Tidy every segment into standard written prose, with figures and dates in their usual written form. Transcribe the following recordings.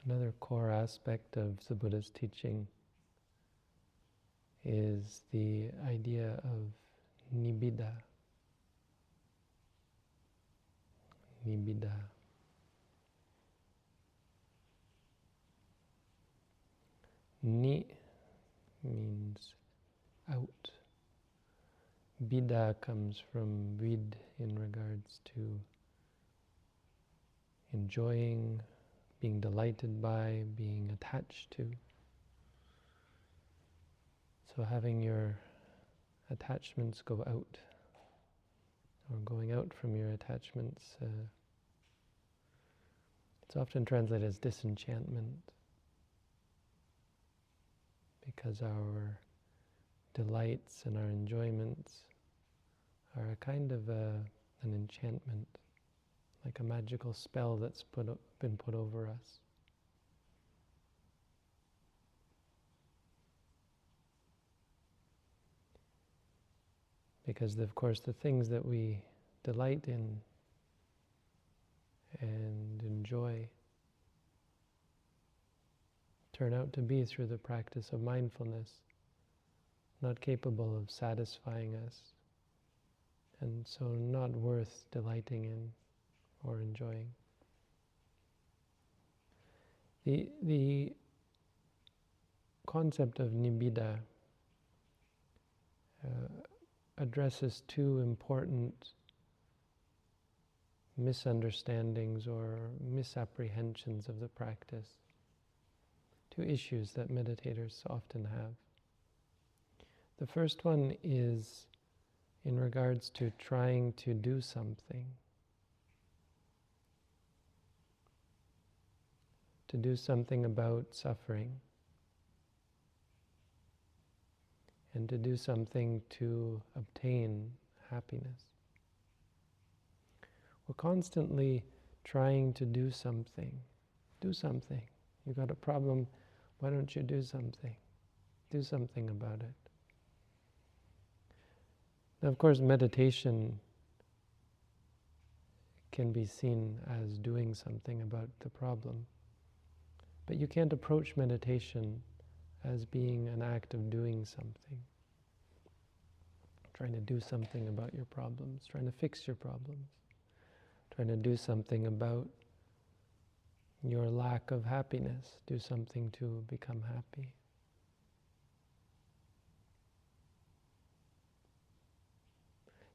Another core aspect of the Buddha's teaching is the idea of Nibbidā. Nibbidā. Ni means out. Biddha comes from vid in regards to enjoying, being delighted by, being attached to. So having your attachments go out, or going out from your attachments, it's often translated as disenchantment, because our delights and our enjoyments are a kind of an enchantment, like a magical spell that's been put over us. Because, of course, the things that we delight in and enjoy turn out to be, through the practice of mindfulness, not capable of satisfying us, and so not worth delighting in or enjoying. The concept of Nibbidā addresses two important misunderstandings or misapprehensions of the practice, two issues that meditators often have. The first one is in regards to trying to do something. To do something about suffering. And to do something to obtain happiness. We're constantly trying to do something. Do something. You've got a problem, why don't you do something? Do something about it. Now, of course, meditation can be seen as doing something about the problem. But you can't approach meditation as being an act of doing something. Trying to do something about your problems, trying to fix your problems, trying to do something about your lack of happiness, do something to become happy.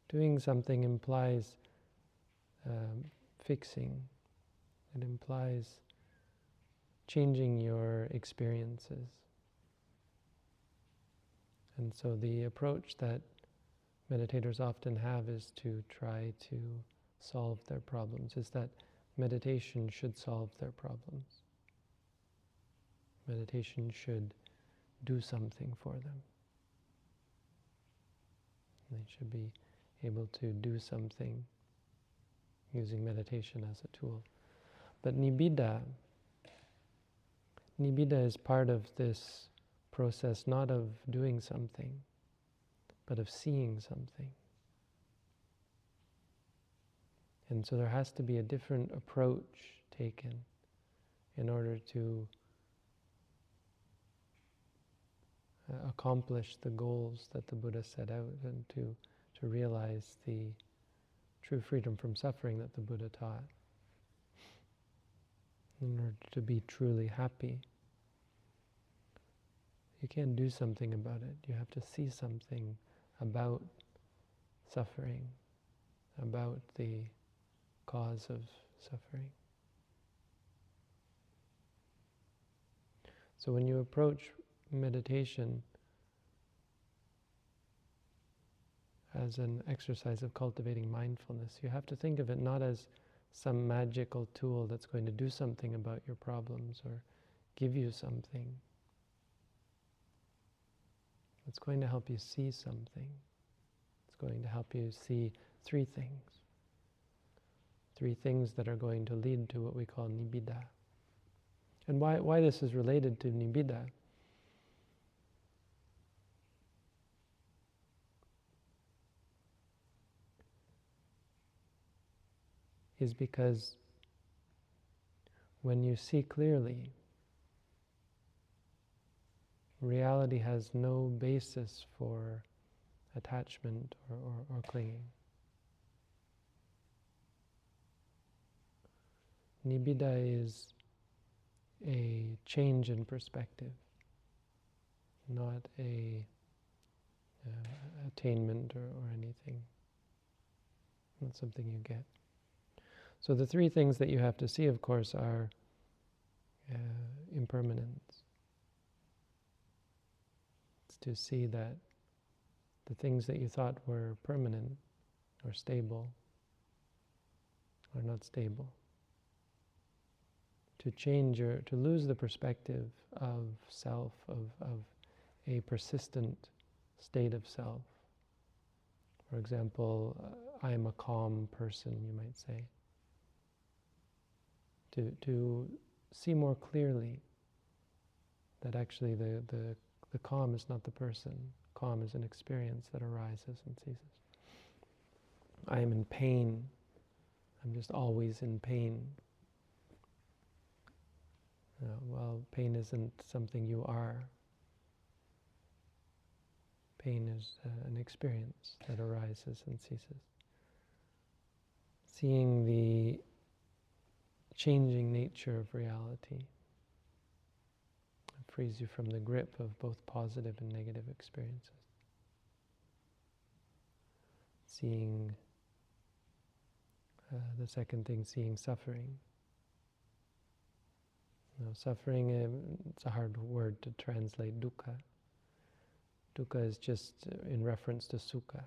Doing something implies fixing. It implies changing your experiences. And so the approach that meditators often have is to try to solve their problems, is that meditation should solve their problems. Meditation should do something for them. They should be able to do something using meditation as a tool. But Nibbidā is part of this process, not of doing something, but of seeing something. And so there has to be a different approach taken in order to accomplish the goals that the Buddha set out and to realize the true freedom from suffering that the Buddha taught. In order to be truly happy, you can't do something about it. You have to see something about suffering, about the cause of suffering. So when you approach meditation as an exercise of cultivating mindfulness, you have to think of it not as some magical tool that's going to do something about your problems or give you something. It's going to help you see something. It's going to help you see three things. Three things that are going to lead to what we call Nibbidā. And why this is related to Nibbidā is because when you see clearly, reality has no basis for attachment or clinging. Nibbidā is a change in perspective, not a attainment or anything. Not something you get. So the three things that you have to see, of course, are impermanence. It's to see that the things that you thought were permanent or stable are not stable. To lose the perspective of self, of a persistent state of self. For example, I am a calm person, you might say. To see more clearly that actually the calm is not the person. Calm is an experience that arises and ceases. I am in pain. I'm just always in pain. Well, pain isn't something you are. Pain is an experience that arises and ceases. Seeing the changing nature of reality frees you from the grip of both positive and negative experiences. Seeing, the second thing, seeing suffering. Now, suffering, it's a hard word to translate, dukkha. Dukkha is just in reference to sukha.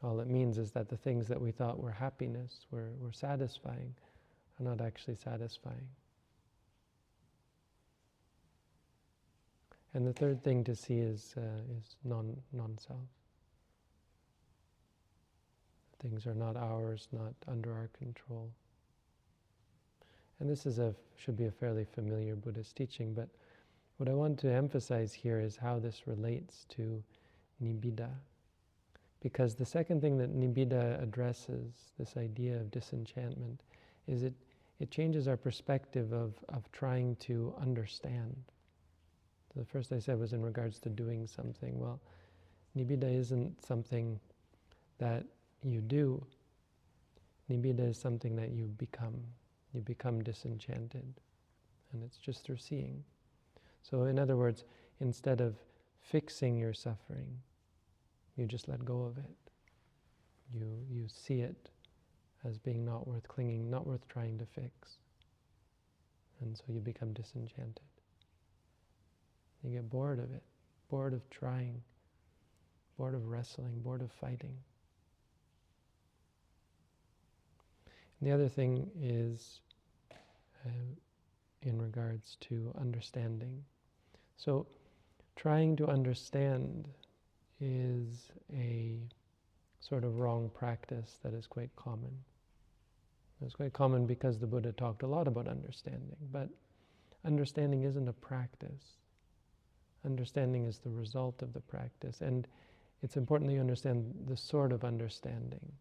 All it means is that the things that we thought were happiness, were satisfying, are not actually satisfying. And the third thing to see is non-self. Things are not ours, not under our control. And this should be a fairly familiar Buddhist teaching, but what I want to emphasize here is how this relates to Nibbidā. Because the second thing that Nibbidā addresses, this idea of disenchantment, is it changes our perspective of trying to understand. So the first I said was in regards to doing something. Well, Nibbidā isn't something that you do. Nibbidā is something that you become. You become disenchanted. And it's just through seeing. So in other words, instead of fixing your suffering, you just let go of it. You see it as being not worth clinging, not worth trying to fix. And so you become disenchanted. You get bored of it, bored of trying, bored of wrestling, bored of fighting. And the other thing is in regards to understanding. So trying to understand is a sort of wrong practice that is quite common. It's quite common because the Buddha talked a lot about understanding, but understanding isn't a practice. Understanding is the result of the practice, and it's important that you understand the sort of understanding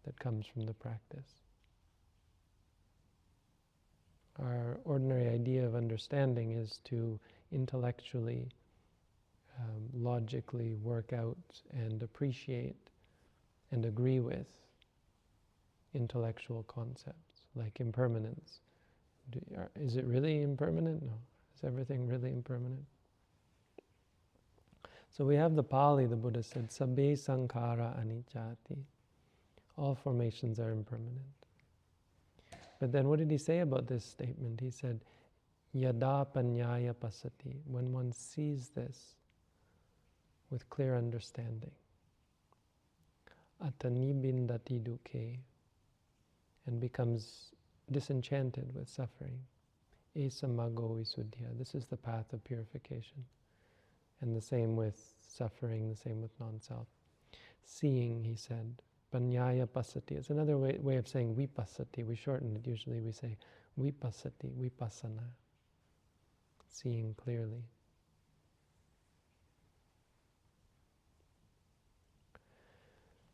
that comes from the practice. Our ordinary idea of understanding is to intellectually, logically work out and appreciate and agree with intellectual concepts, like impermanence. Is it really impermanent? No. Is everything really impermanent? So we have the Pali, the Buddha said, Sabbe sankhara anicchati. All formations are impermanent. But then what did he say about this statement? He said, Yada panyaya pasati, when one sees this with clear understanding. Atanibindati dukkhe, and becomes disenchanted with suffering. Esamago visuddhya, this is the path of purification. And the same with suffering, the same with non-self. Seeing, he said, panyaya pasati. It's another way of saying vipassati. We shorten it. Usually we say vipassati, vipassana. Seeing clearly.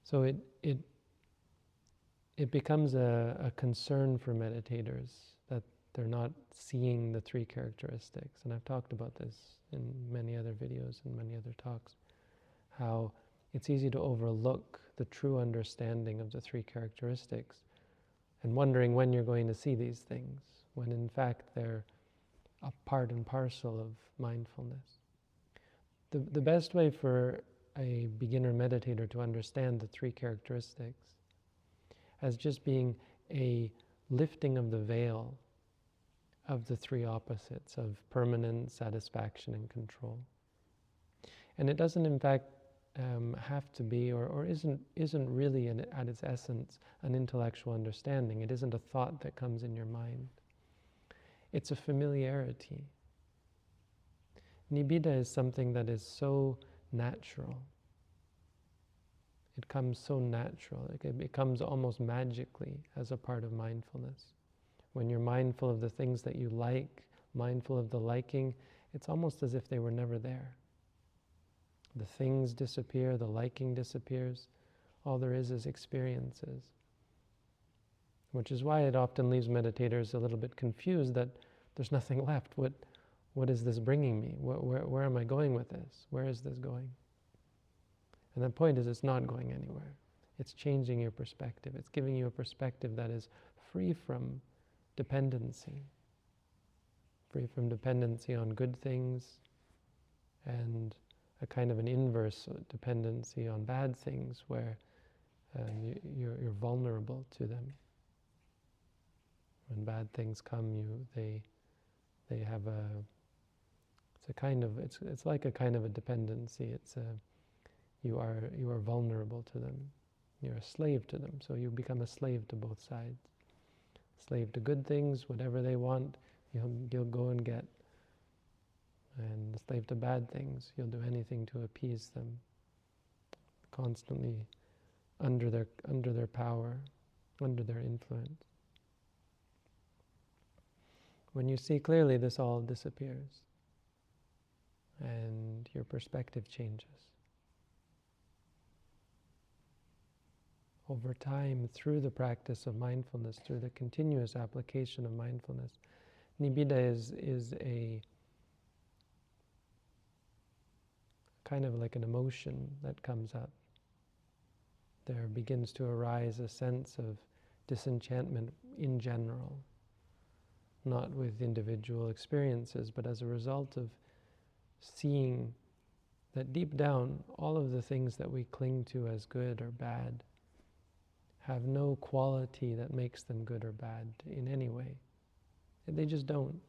So it becomes a concern for meditators that They're not seeing the three characteristics. And I've talked about this in many other videos and many other talks, how it's easy to overlook the true understanding of the three characteristics and wondering when you're going to see these things, when in fact they're a part and parcel of mindfulness. The best way for a beginner meditator to understand the three characteristics as just being a lifting of the veil of the three opposites of permanence, satisfaction, and control. And it doesn't in fact have to be, or isn't really at its essence an intellectual understanding. It isn't a thought that comes in your mind. It's a familiarity. Nibbidā is something that is so natural. It comes so natural. It becomes almost magically as a part of mindfulness. When you're mindful of the things that you like, mindful of the liking, it's almost as if they were never there. The things disappear, the liking disappears. All there is experiences. Which is why it often leaves meditators a little bit confused that there's nothing left. What is this bringing me? Where am I going with this? Where is this going? And the point is, it's not going anywhere. It's changing your perspective. It's giving you a perspective that is free from dependency. Free from dependency on good things and a kind of an inverse dependency on bad things where you're vulnerable to them. When bad things come, they have it's like a kind of a dependency. You are vulnerable to them. You're a slave to them. So you become a slave to both sides. Slave to good things, whatever they want, you'll go and get. And a slave to bad things, you'll do anything to appease them. Constantly under their power, under their influence. When you see clearly, this all disappears. And your perspective changes. Over time, through the practice of mindfulness, through the continuous application of mindfulness, Nibbidā is a kind of like an emotion that comes up. There begins to arise a sense of disenchantment in general, not with individual experiences, but as a result of seeing that deep down, all of the things that we cling to as good or bad have no quality that makes them good or bad in any way. They just don't.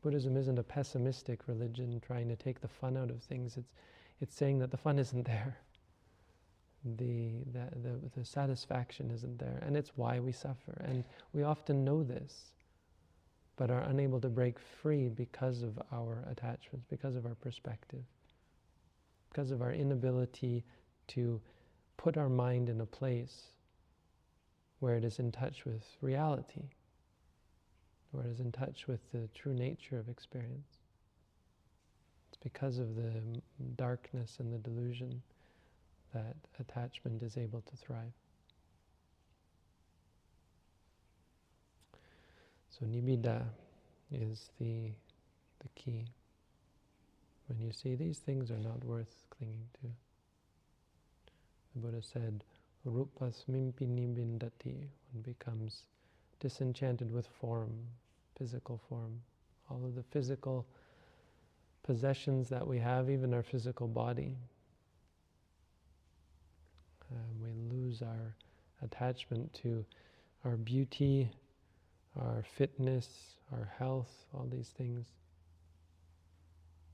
Buddhism isn't a pessimistic religion trying to take the fun out of things. It's saying that the fun isn't there. The satisfaction isn't there, and it's why we suffer. And we often know this, but are unable to break free because of our attachments, because of our perspective, because of our inability to put our mind in a place where it is in touch with reality, where it is in touch with the true nature of experience. It's because of the darkness and the delusion that attachment is able to thrive. So Nibbidā is the key. When you see these things are not worth clinging to. The Buddha said, Rupasmimpi nibbindati, one becomes disenchanted with form, physical form. All of the physical possessions that we have, even our physical body. We lose our attachment to our beauty, our fitness, our health, all these things.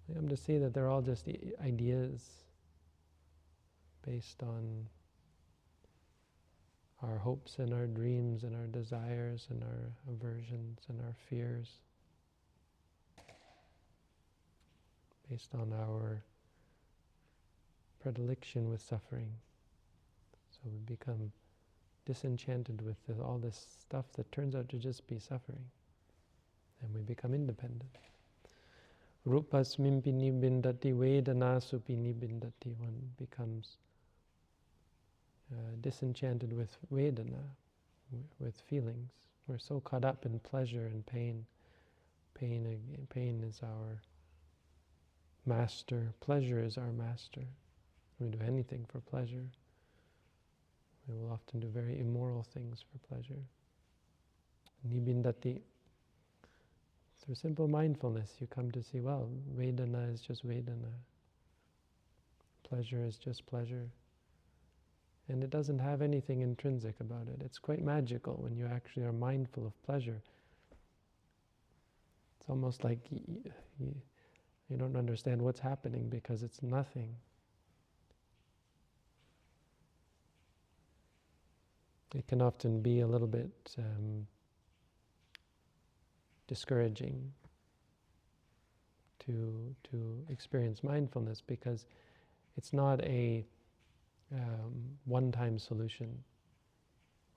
We come to see that they're all just ideas based on our hopes and our dreams and our desires and our aversions and our fears, based on our predilection with suffering. So we become disenchanted with all this stuff that turns out to just be suffering, and we become independent. Rupasmimpi nibbindati vedanasupi nibbindati, one becomes disenchanted with vedana, with feelings, We're so caught up in pleasure and pain. Pain is our master. Pleasure is our master. We do anything for pleasure. We will often do very immoral things for pleasure. Nibbindati. Through simple mindfulness, you come to see, well, Vedana is just Vedana. Pleasure is just pleasure. And it doesn't have anything intrinsic about it. It's quite magical when you actually are mindful of pleasure. It's almost like you don't understand what's happening because it's nothing. It can often be a little bit discouraging to experience mindfulness because it's not a one-time solution.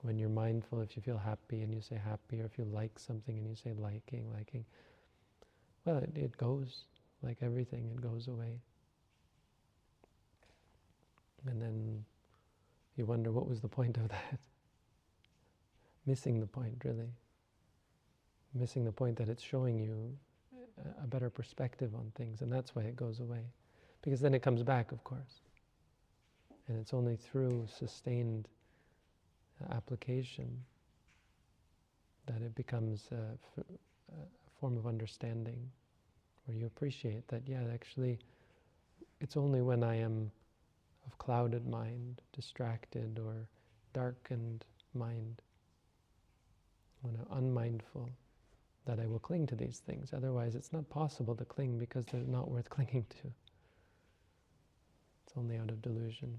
When you're mindful, if you feel happy and you say happy, or if you like something and you say liking, well, it goes. Like everything, it goes away. And then you wonder, what was the point of that? Missing the point, really. Missing the point that it's showing you a better perspective on things, and that's why it goes away. Because then it comes back, of course. And it's only through sustained application that it becomes a form of understanding, where you appreciate that, yeah, actually, it's only when I am of clouded mind, distracted or darkened mind, when I'm unmindful, that I will cling to these things. Otherwise, it's not possible to cling because they're not worth clinging to. It's only out of delusion.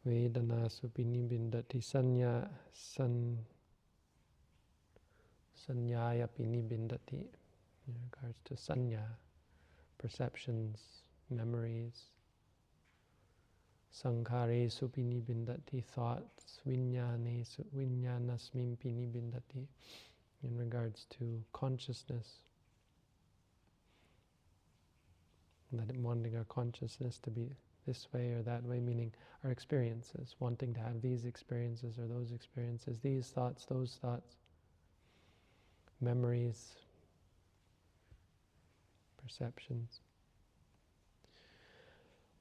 Vedana supi nibbindati sanyaya pi nibbindati. In regards to sanya, perceptions, memories. Sankhare supi nibbindati, thoughts. Viññānasmin pi nibbindati. In regards to consciousness, that wanting our consciousness to be this way or that way, meaning our experiences, wanting to have these experiences or those experiences, these thoughts, those thoughts, memories, perceptions.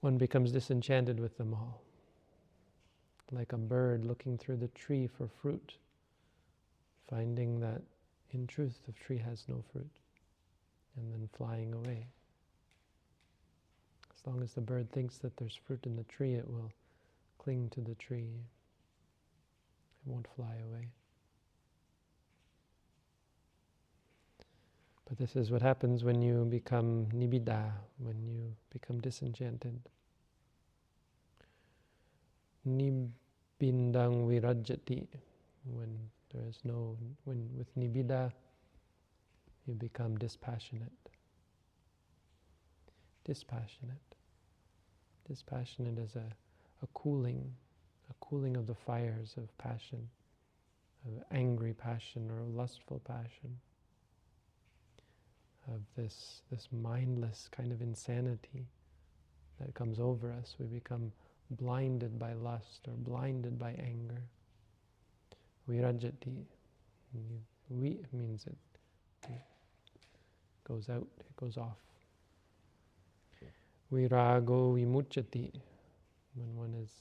One becomes disenchanted with them all, like a bird looking through the tree for fruit, finding that in truth the tree has no fruit, and then flying away. As long as the bird thinks that there's fruit in the tree, it will cling to the tree. It won't fly away. But this is what happens when you become Nibbidā, when you become disenchanted. Nibbindang virajjati. When with Nibbidā, you become dispassionate. Dispassionate. Dispassionate is a cooling of the fires of passion, of angry passion or lustful passion, of this mindless kind of insanity that comes over us. We become blinded by lust or blinded by anger. Virajjati. Vi means it goes out, it goes off. Virago vimucchati, when one is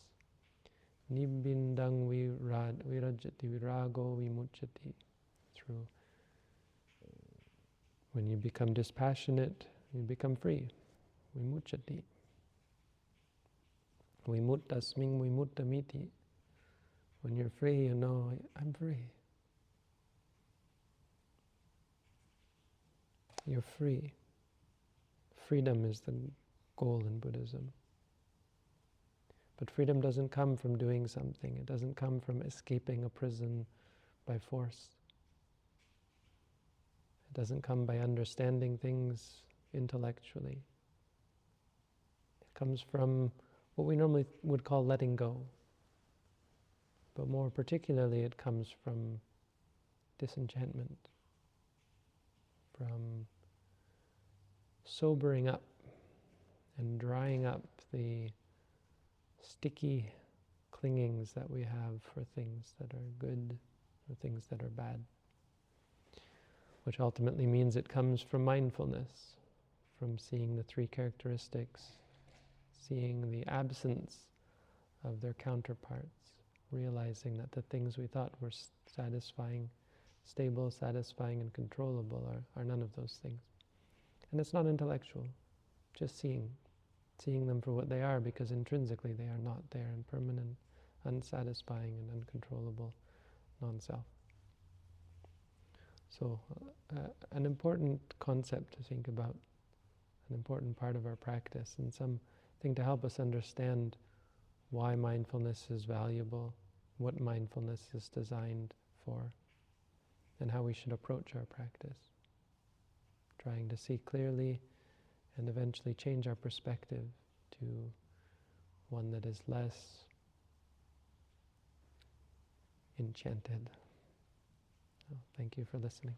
nibbindang virajjati, virago vimucchati, through when you become dispassionate, you become free. Vimucchati. Vimuttasming vimuttamiti. When you're free, you know, I'm free. You're free. Freedom is the goal in Buddhism. But freedom doesn't come from doing something. It doesn't come from escaping a prison by force. It doesn't come by understanding things intellectually. It comes from what we normally would call letting go. But more particularly, it comes from disenchantment, from sobering up and drying up the sticky clingings that we have for things that are good or things that are bad. Which ultimately means it comes from mindfulness, from seeing the three characteristics, seeing the absence of their counterparts, realizing that the things we thought were satisfying, stable, satisfying, and controllable are none of those things. And it's not intellectual, just seeing them for what they are, because intrinsically they are not. They are impermanent, unsatisfying, and uncontrollable non-self. So an important concept to think about, an important part of our practice, and something to help us understand why mindfulness is valuable, what mindfulness is designed for, and how we should approach our practice. Trying to see clearly and eventually change our perspective to one that is less enchanted. So, thank you for listening.